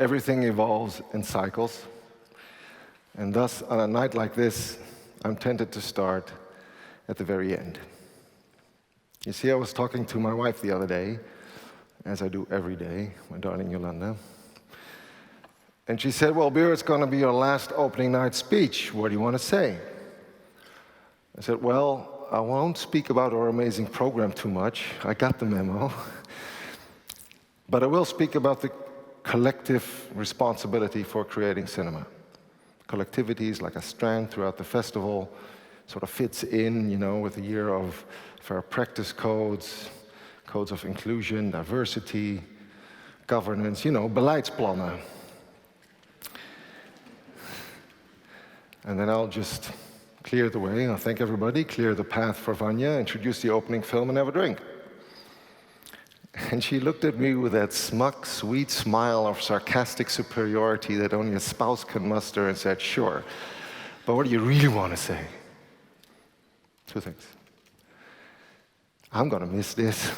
Everything evolves in cycles. And thus, on a night like this, I'm tempted to start at the very end. You see, I was talking to my wife the other day, as I do every day, my darling Yolanda. And she said, well, Bero, it's going to be your last opening night speech. What do you want to say? I said, well, I won't speak about our amazing program too much. I got the memo. But I will speak about the collective responsibility for creating cinema. Collectivity is like a strand throughout the festival, sort of fits in, with a year of fair practice codes, codes of inclusion, diversity, governance, beleidsplannen. And then I'll just clear the way. I'll thank everybody, clear the path for Vanja, introduce the opening film, and have a drink. And she looked at me with that smug, sweet smile of sarcastic superiority that only a spouse can muster and said, sure, but what do you really want to say? Two things. I'm going to miss this.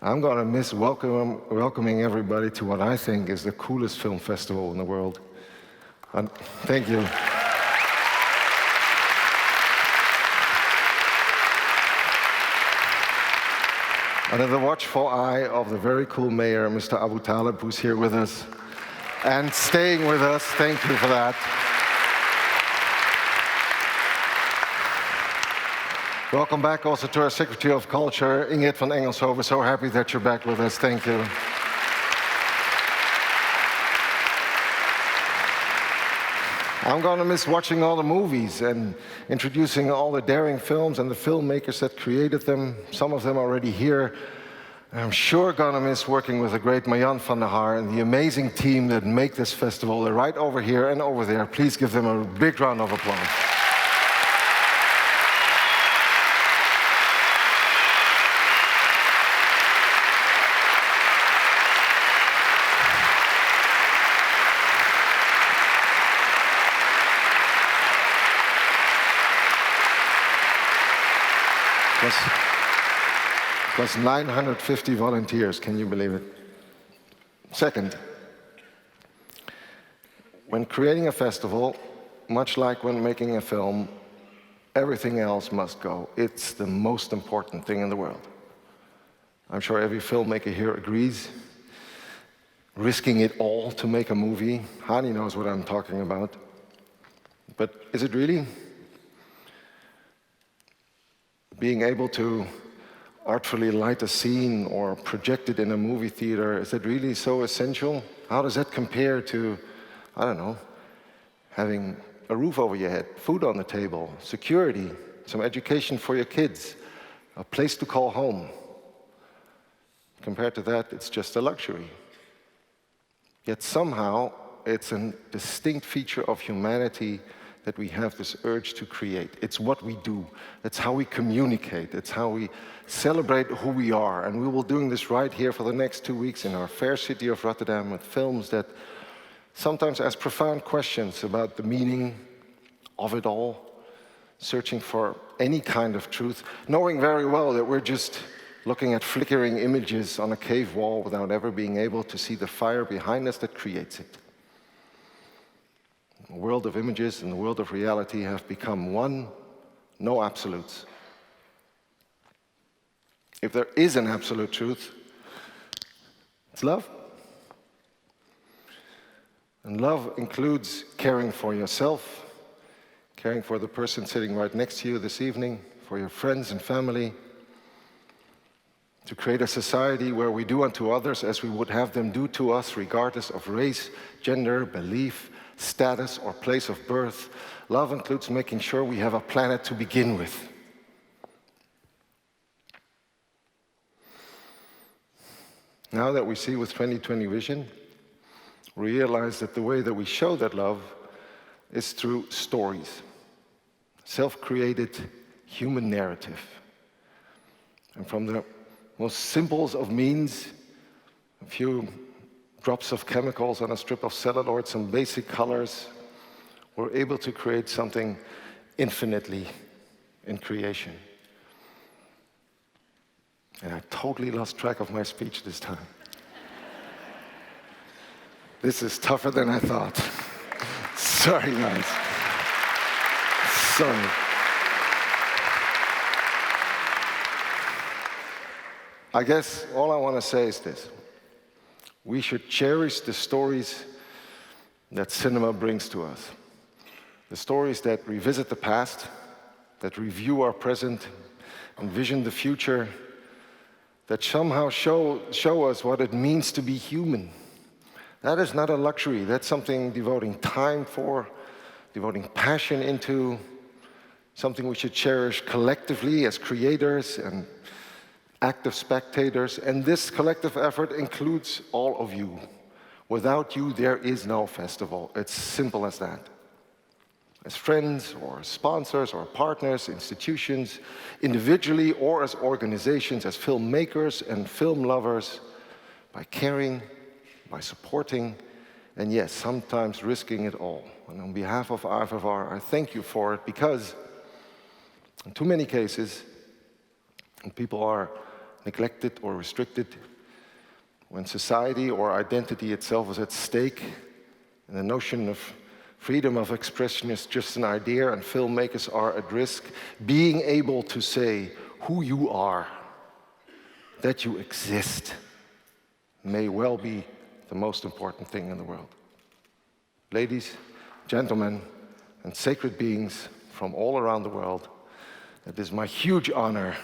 I'm going to miss welcoming everybody to what I think is the coolest film festival in the world. And thank you. Under the watchful eye of the very cool mayor, Mr. Abu Talib, who's here with us and staying with us. Thank you for that. Welcome back also to our Secretary of Culture, Ingrid van Engelshoven. So happy that you're back with us. Thank you. I'm going to miss watching all the movies and introducing all the daring films and the filmmakers that created them, some of them already here. And I'm sure going to miss working with the great Marjan van der Haar and the amazing team that make this festival. They're right over here and over there. Please give them a big round of applause. Plus 950 volunteers, can you believe it? Second, when creating a festival, much like when making a film, everything else must go. It's the most important thing in the world. I'm sure every filmmaker here agrees. Risking it all to make a movie. Hani knows what I'm talking about. But is it really? Being able to artfully light a scene or project it in a movie theater, is that really so essential? How does that compare to, I don't know, having a roof over your head, food on the table, security, some education for your kids, a place to call home? Compared to that, it's just a luxury. Yet somehow, it's a distinct feature of humanity that we have this urge to create. It's what we do. It's how we communicate. It's how we celebrate who we are. And we will be doing this right here for the next 2 weeks in our fair city of Rotterdam with films that sometimes ask profound questions about the meaning of it all, searching for any kind of truth, knowing very well that we're just looking at flickering images on a cave wall without ever being able to see the fire behind us that creates it. The world of images and the world of reality have become one, no absolutes. If there is an absolute truth, it's love. And love includes caring for yourself, caring for the person sitting right next to you this evening, for your friends and family, to create a society where we do unto others as we would have them do to us, regardless of race, gender, belief, status, or place of birth. Love includes making sure we have a planet to begin with. Now that we see with 2020 vision, we realize that the way that we show that love is through stories, self-created human narrative. And from the most simple of means, a few drops of chemicals on a strip of celluloid, some basic colors, we're able to create something infinitely in creation. And I totally lost track of my speech this time. This is tougher than I thought. Sorry, guys. Sorry. I guess all I want to say is this. We should cherish the stories that cinema brings to us. The stories that revisit the past, that review our present, envision the future, that somehow show us what it means to be human. That is not a luxury. That's something devoting time for, devoting passion into, something we should cherish collectively as creators and active spectators. And this collective effort includes all of you. Without you, there is no festival. It's simple as that. As friends or sponsors or partners, institutions, individually or as organizations, as filmmakers and film lovers, by caring, by supporting, and yes, sometimes risking it all. And on behalf of IFFR, I thank you for it, because in too many cases, when people are neglected or restricted, when society or identity itself is at stake, and the notion of freedom of expression is just an idea and filmmakers are at risk, being able to say who you are, that you exist, may well be the most important thing in the world. Ladies, gentlemen, and sacred beings from all around the world, it is my huge honor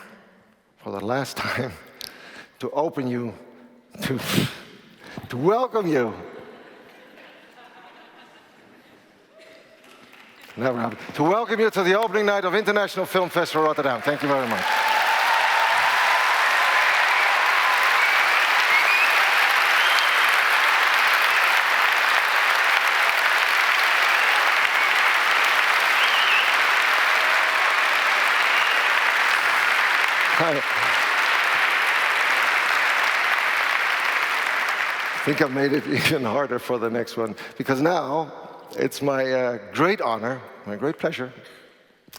for the last time to open you, to welcome you. Never happened. To welcome you to the opening night of International Film Festival Rotterdam. Thank you very much. I think I've made it even harder for the next one, because now it's my great honor, my great pleasure,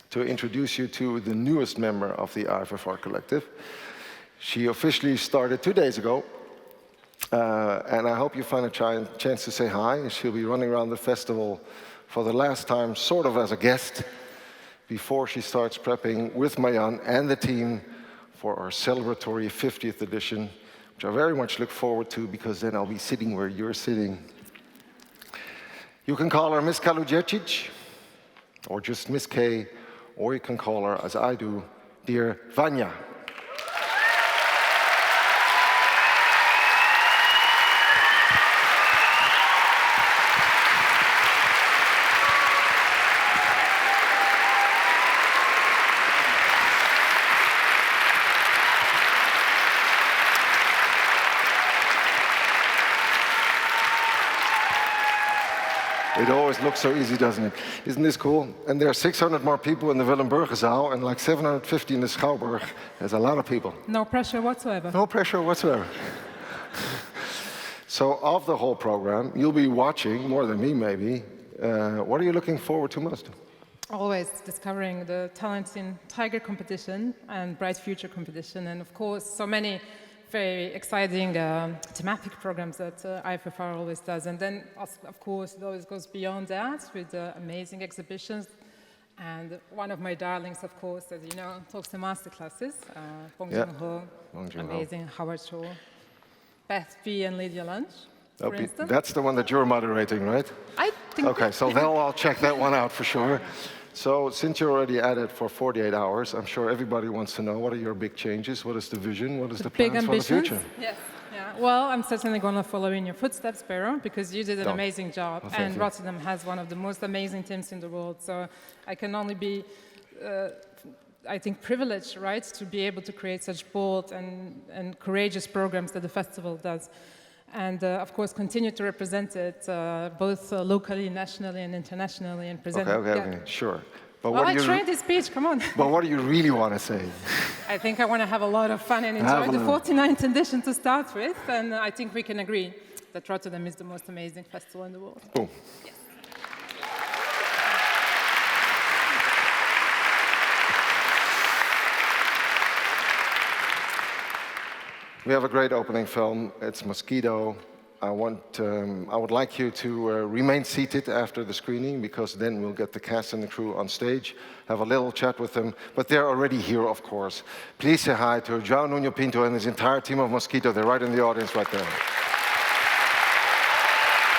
to introduce you to the newest member of the IFFR collective. She officially started 2 days ago, and I hope you find a chance to say hi. She'll be running around the festival for the last time, sort of as a guest, before she starts prepping with Marjan and the team for our celebratory 50th edition, which I very much look forward to, because then I'll be sitting where you're sitting. You can call her Miss Kaludjercic, or just Miss K, or you can call her, as I do, dear Vanja. It always looks so easy, doesn't it? Isn't this cool? And there are 600 more people in the Willemburgerzaal and like 750 in the Schouwburg. There's a lot of people. No pressure whatsoever. No pressure whatsoever. So of the whole program, you'll be watching, more than me maybe. What are you looking forward to most? Always discovering the talents in Tiger competition and Bright Future competition, and of course so many very exciting thematic programs that IFFR always does. And then, of course, it always goes beyond that with amazing exhibitions. And one of my darlings, of course, as you know, talks to masterclasses. Bong Joon-ho, amazing Howard Shaw, Beth B. and Lydia Lunch, for instance. That's the one that you're moderating, right? I think. Okay, so then I'll check that one out for sure. So since you're already at it for 48 hours, I'm sure everybody wants to know, what are your big changes? What is the vision? What is the plans for the future? Yes. Yeah. Well, I'm certainly going to follow in your footsteps, Bero, because you did an amazing job. Well, and Rotterdam has one of the most amazing teams in the world. So I can only be, I think, privileged, right, to be able to create such bold and courageous programs that the festival does. And of course, continue to represent it both locally, nationally, and internationally, and present. Okay, sure. But well, I trained this speech. Come on. But what do you really want to say? I think I want to have a lot of fun and enjoy the 49th edition to start with, and I think we can agree that Rotterdam is the most amazing festival in the world. Boom. Yes. We have a great opening film. It's Mosquito. I would like you to remain seated after the screening, because then we'll get the cast and the crew on stage, have a little chat with them, but they're already here, of course. Please say hi to João Nuno Pinto and his entire team of Mosquito. They're right in the audience right there.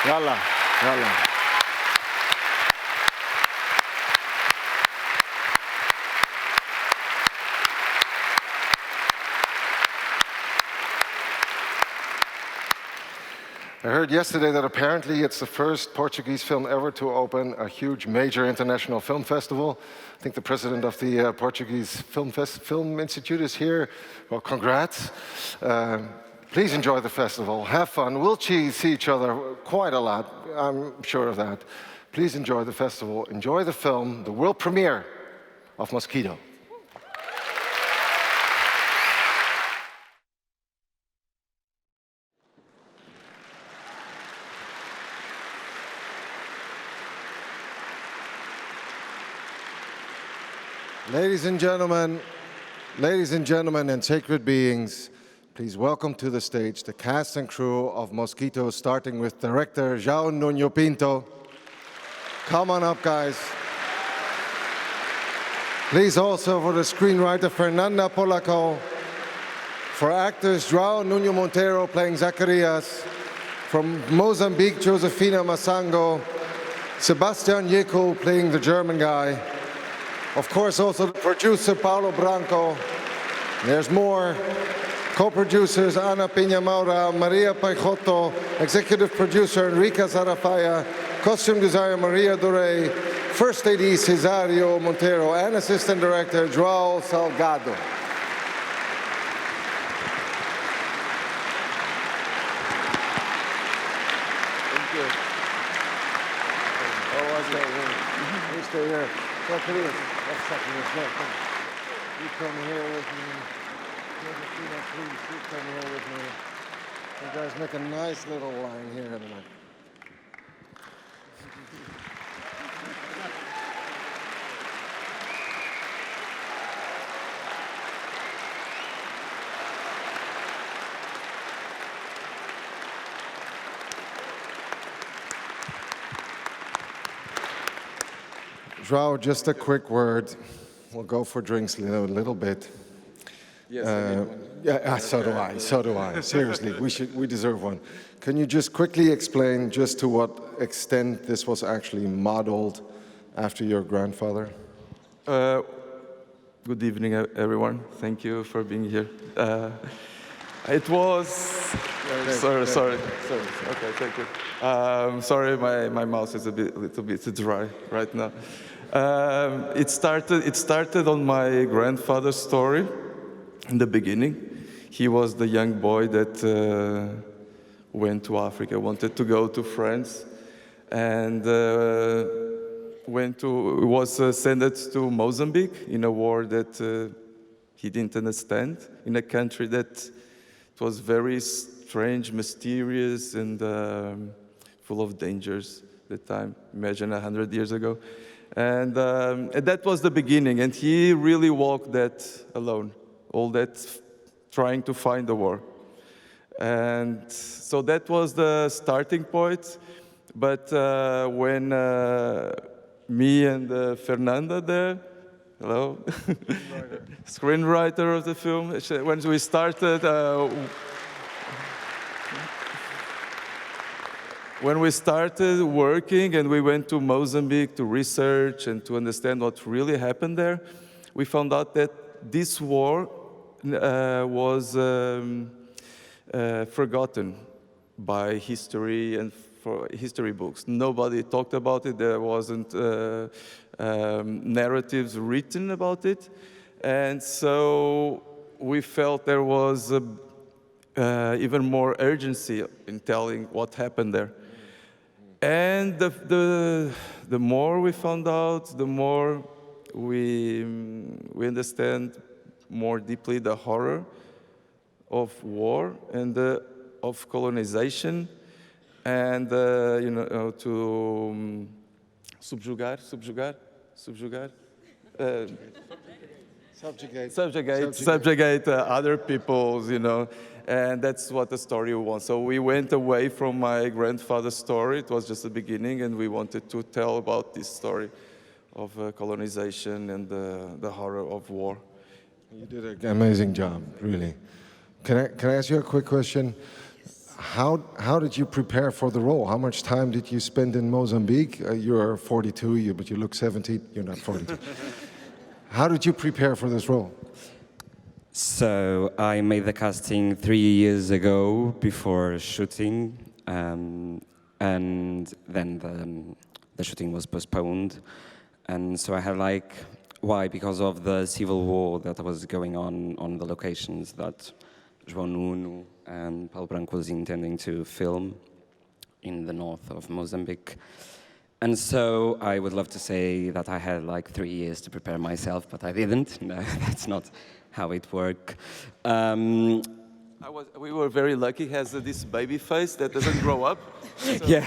Yalla, yalla. I heard yesterday that apparently it's the first Portuguese film ever to open a huge major international film festival. I think the president of the Portuguese Film Institute is here. Well, congrats. Please enjoy the festival, have fun. We'll see each other quite a lot, I'm sure of that. Please enjoy the festival, enjoy the film, the world premiere of Mosquito. Ladies and gentlemen and sacred beings, please welcome to the stage the cast and crew of Mosquito, starting with director João Nuno Pinto. Come on up, guys. Please also for the screenwriter Fernanda Polaco, for actors João Nuno Monteiro playing Zacarias, from Mozambique Josefina Massango, Sebastian Yeco playing the German guy, of course, also the producer, Paulo Branco. There's more. Co-producers, Ana Pinha Maura, Maria Peixoto, executive producer, Enrica Zarafaya, costume designer, Maria Doré, first AD, Cesario Monteiro, and assistant director, João Salgado. Thank you. Oh, okay. You stay here. Well, please. Let's talk to this guy. You come here with me. Please, you come here with me. You guys make a nice little line here tonight. João, just a quick word. We'll go for drinks in a little bit. Yes, yeah, so do I. Seriously, we deserve one. Can you just quickly explain just to what extent this was actually modeled after your grandfather? Good evening, everyone. Thank you for being here. It was... Sorry. Okay, thank you. Sorry, my mouth is a little bit dry right now. It started on my grandfather's story in the beginning. He was the young boy that went to Africa, wanted to go to France, and was sent to Mozambique in a war that he didn't understand, in a country that was very strange, mysterious, and full of dangers at the time. Imagine 100 years ago. And that was the beginning, and he really walked that alone, all that trying to find the war. And so that was the starting point. But when me and Fernanda there, hello, screenwriter of the film, when we started, when we started working and we went to Mozambique to research and to understand what really happened there, we found out that this war was forgotten by history and for history books. Nobody talked about it. There wasn't narratives written about it. And so we felt there was even more urgency in telling what happened there. And the more we found out, the more we understand more deeply the horror of war and of colonization, and to subjugar, subjugate other people's, you know, and that's what the story wants. So we went away from my grandfather's story. It was just the beginning, and we wanted to tell about this story of colonization and the horror of war. You did an amazing job, really. Can I ask you a quick question? How did you prepare for the role? How much time did you spend in Mozambique? You're 42, but you look 70. You're not 42. How did you prepare for this role? So I made the casting 3 years ago before shooting, and then the shooting was postponed. And so I had why? Because of the civil war that was going on the locations that João Nuno and Paulo Branco was intending to film in the north of Mozambique. And so I would love to say that I had 3 years to prepare myself, but I didn't. No, that's not how it worked. We were very lucky. He has this baby face that doesn't grow up. So. Yeah,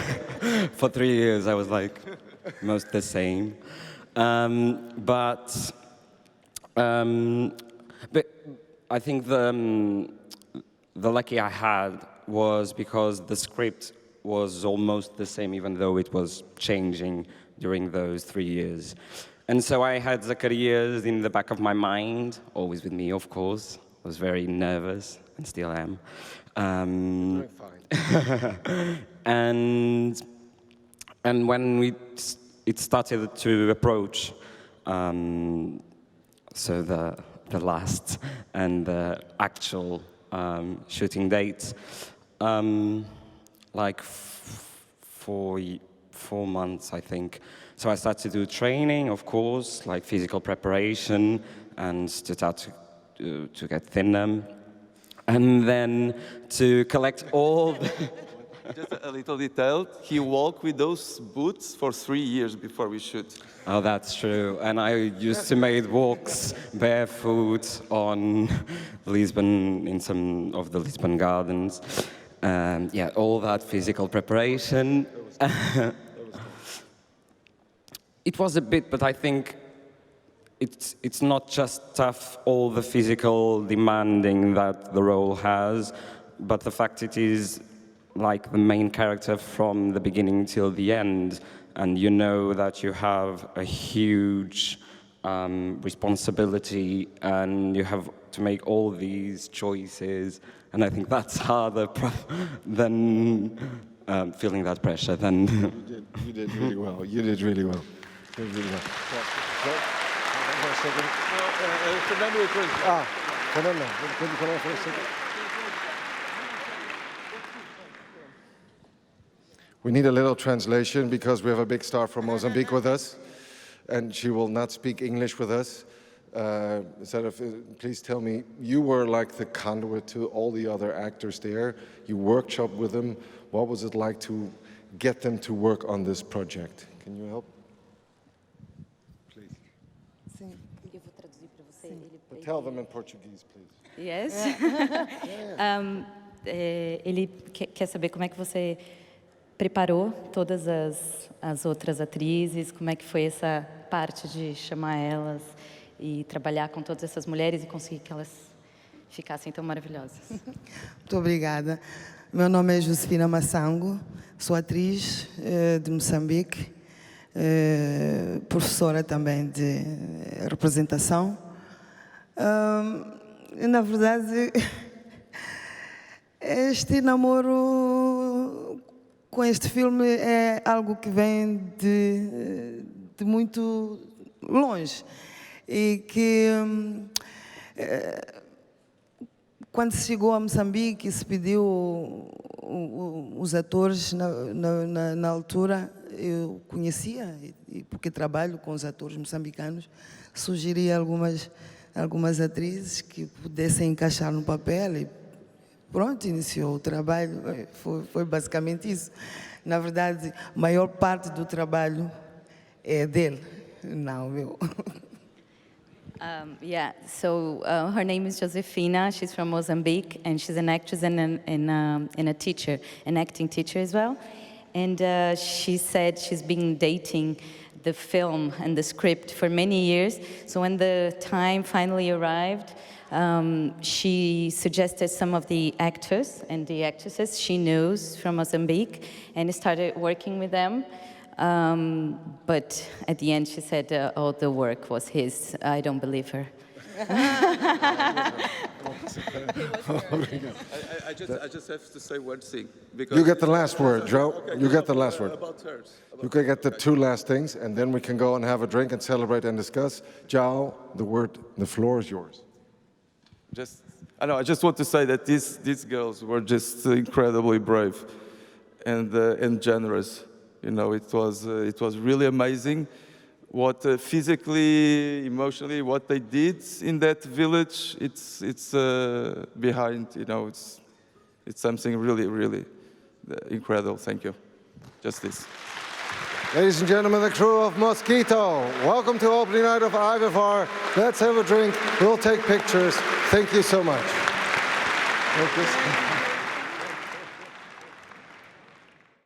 for 3 years I was most the same. But I think the lucky I had was because the script was almost the same, even though it was changing during those 3 years. And so I had Zacarias in the back of my mind, always with me, of course. I was very nervous, and still am. Very fine. And when it started to approach, so the last and the actual shooting dates, 4 months, I think. So I started to do training, of course, physical preparation, and to start to get thinner, and then to collect all the Just a little detail, he walked with those boots for 3 years before we shoot. Oh, that's true. And I used to make walks barefoot on Lisbon, in some of the Lisbon gardens. Yeah, all that physical preparation. It was a bit, but I think it's not just tough, all the physical demanding that the role has, but the fact it is the main character from the beginning till the end, and you know that you have a huge responsibility, and you have to make all these choices, and I think that's harder than feeling that pressure. You did really well. You did really well. You did really well. Fernando, Fernando, can you come on for a second? We need a little translation because we have a big star from Mozambique with us, and she will not speak English with us. Please tell me, you were the conduit to all the other actors there. You workshopped with them. What was it like to get them to work on this project? Can you help? Please. Sim, eu vou traduzir para você. But tell them in Portuguese, please. Yes. Ele quer saber como é que você preparou todas as outras atrizes, como é que foi essa parte de chamar elas e trabalhar com todas essas mulheres e conseguir que elas ficassem tão maravilhosas. Muito obrigada. Meu nome é Josefina Massango, sou atriz de Moçambique, professora também de representação. Na verdade, este namoro com este filme é algo que vem de muito longe e que quando se chegou a Moçambique e se pediu os atores na altura, eu conhecia, e porque trabalho com os atores moçambicanos, sugeri algumas atrizes que pudessem encaixar no papel e pronto, iniciou o trabalho. Foi basicamente isso. Na verdade, a maior parte do trabalho é dele, não meu. Yeah, so her name is Josefina. She's from Mozambique, and she's an actress and a teacher, an acting teacher as well. And she said she's been dating the film and the script for many years. So when the time finally arrived, she suggested some of the actors and the actresses she knows from Mozambique and started working with them. But at the end she said all the work was his. I don't believe her. I just have to say one thing. You get the last word, Joe. Okay, You get the last word. About hers. You can get the two last things, and then we can go and have a drink and celebrate and discuss. João, the floor is yours. I just want to say that these girls were just incredibly brave and generous. You know, it was really amazing what physically, emotionally, what they did in that village. It's behind. You know, it's something really, really incredible. Thank you. Just this. Ladies and gentlemen, the crew of Mosquito, welcome to opening night of IFFR. Let's have a drink. We'll take pictures. Thank you so much.